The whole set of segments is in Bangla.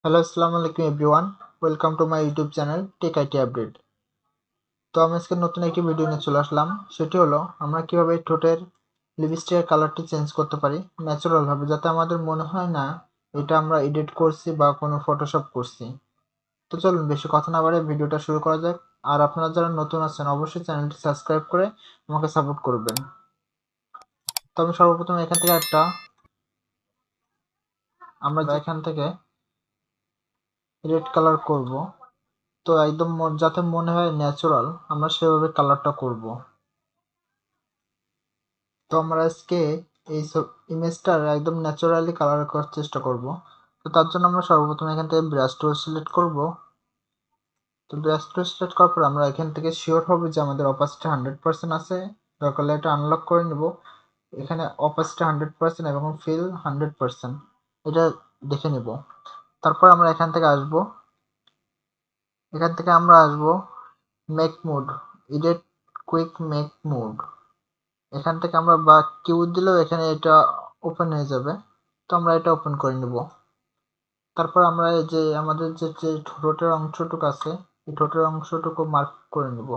হ্যালো, আসসালামু আলাইকুম everyone. Welcome to my YouTube channel tech IT update. তো আমি আজকে নতুন একটি ভিডিও নিয়ে চলে আসলাম। সেটি হলো আমরা কিভাবে ঠোঁটের লিপস্টিকের কালারটি চেঞ্জ করতে পারি ন্যাচারালভাবে, যাতে আমাদের মনে হয় না এটা আমরা এডিট করছি বা কোনো ফটোশপ করছি। তো চলুন বেশি কথা না বাড়িয়ে ভিডিওটা শুরু করা যাক। আর আপনারা যারা নতুন আছেন অবশ্যই চ্যানেলটি সাবস্ক্রাইব করে আমাকে সাপোর্ট করবেন। তো আমি সর্বপ্রথম আমরা এখান থেকে রেড কালার করব। তো একদম যাতে মনে হয় ন্যাচারাল আমরা সেভাবে কালারটা করব। তো আমরা আজকে এই ইমেজটার একদম ন্যাচারালি কালার করার চেষ্টা করব। তো তার জন্য আমরা সর্বপ্রথম এখান থেকে ব্রাশ টুল সিলেক্ট করব। তো ব্রাশ টুল সিলেক্ট করার পর আমরা এখান থেকে শিওর হব যে আমাদের অপাসিটি 100% আছে। দরকার হলে এটা আনলক করে নেব। এখানে অপাসিটি 100% এবং ফিল 100% এটা দেখে নেব। তারপর আমরা এখান থেকে আসব make mode, edit quick make mode. এখান থেকে আমরা বা কিউ দিলেও এখানে এটা ওপেন হয়ে যাবে। তো আমরা এটা ওপেন করে নেব। তারপর আমরা এই যে আমাদের যে ঠোঁটের অংশটুকু আছে এই ঠোঁটের অংশটুকু মার্ক করে নেব।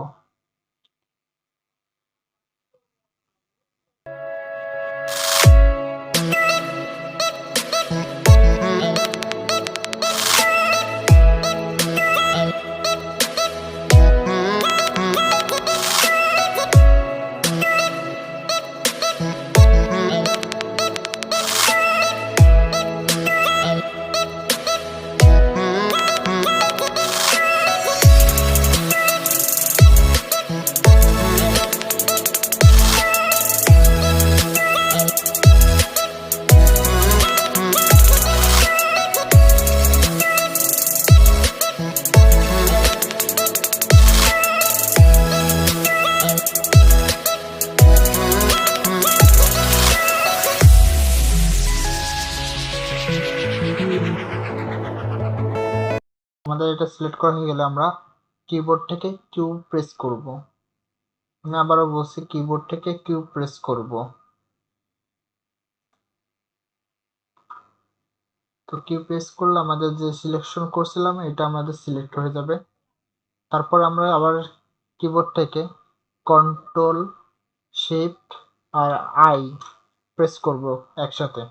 আমাদের এটা সিলেক্ট করা হয়ে গেলে আমরা কিবোর্ড থেকে কিউ প্রেস করব। আমি আবারও বলছি, কিবোর্ড থেকে কিউ প্রেস করব। তো কিউ প্রেস করলে আমাদের যে সিলেকশন করছিলাম এটা আমাদের সিলেক্ট হয়ে যাবে। তারপর আমরা আবার কিবোর্ড থেকে কন্ট্রোল শিফট আর আই প্রেস করব একসাথে।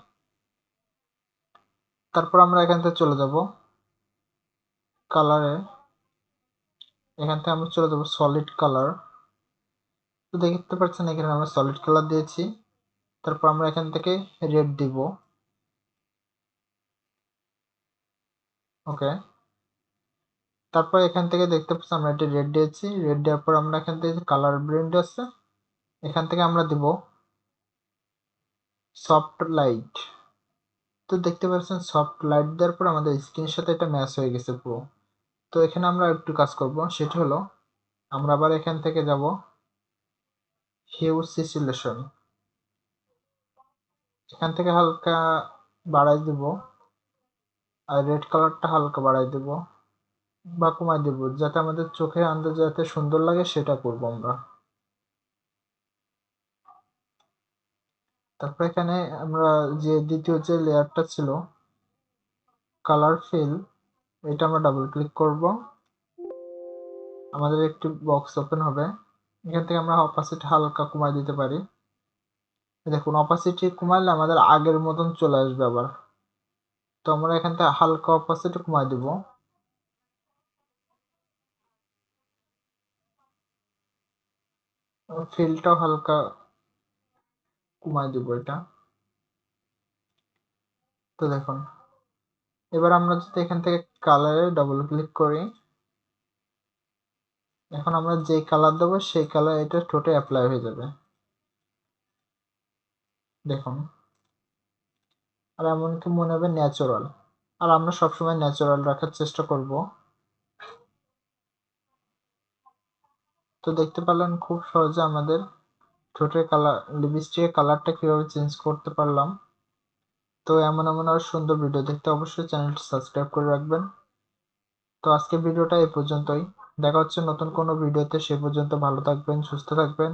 তারপর আমরা এখান থেকে চলে যাব কালারে। এখান থেকে আমরা চলে যাব সলিড কালার। তো দেখতে পাচ্ছেন এখানে আমরা সলিড কালার দিয়েছি। তারপর আমরা এখান থেকে রেড দিব। ওকে, তারপর এখান থেকে দেখতে পাচ্ছি আমরা এটা রেড দিয়েছি। রেড দেওয়ার পর আমরা এখান থেকে কালার ব্রেন্ড আছে এখান থেকে আমরা দিব সফট লাইট। তো দেখতে পাচ্ছেন সফট লাইট দেওয়ার পর আমাদের স্ক্রিনের সাথে এটা ম্যাচ হয়ে গেছে পুরো। তো এখানে আমরা একটু কাজ করব, সেটা হলো আমরা আবার এখান থেকে যাব হিউ সিচুয়েশন। এখান থেকে হালকা বাড়াই দিব আর রেড কালারটা হালকা বাড়াই দিব বা কমাই দিব, যাতে আমাদের চোখে আন্দাজ যাতে সুন্দর লাগে সেটা করব আমরা। তারপর এখানে আমরা যে দ্বিতীয় যে লেয়ারটা ছিল কালার ফিল, এটা আমরা ডাবল ক্লিক করব। আমাদের একটি বক্স ওপেন হবে। এখান থেকে আমরা অপাসিটি হালকা কমাই দিতে পারি। দেখুন অপাসিটি কমাইলে আমাদের আগের মতন চলে আসবে আবার। তো আমরা এখান থেকে হালকা অপাসিটি কমাই দিব। ফিলটাও হালকা কমাই দিব এটা। তো দেখুন এবার আমরা যদি এখান থেকে কালারে ডাবল ক্লিক করি, এখন আমরা যে কালার দেবো সেই কালার এটা ঠোঁটে অ্যাপ্লাই হয়ে যাবে। দেখুন, আর এমনকি মনে হবে ন্যাচারাল। আর আমরা সবসময় ন্যাচারাল রাখার চেষ্টা করব। তো দেখতে পারলেন খুব সহজে আমাদের ঠোঁটের কালার লিপস্টিকের কালারটা কিভাবে চেঞ্জ করতে পারলাম। তো এমন এমন আরো সুন্দর ভিডিও দেখতে অবশ্যই চ্যানেলটি সাবস্ক্রাইব করে রাখবেন। তো আজকে ভিডিওটা এই পর্যন্তই। দেখা হচ্ছে নতুন কোনো ভিডিওতে। সে পর্যন্ত ভালো থাকবেন, সুস্থ থাকবেন।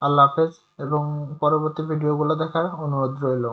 আল্লাহ হাফেজ এবং পরবর্তী ভিডিওগুলো দেখার অনুরোধ রইল।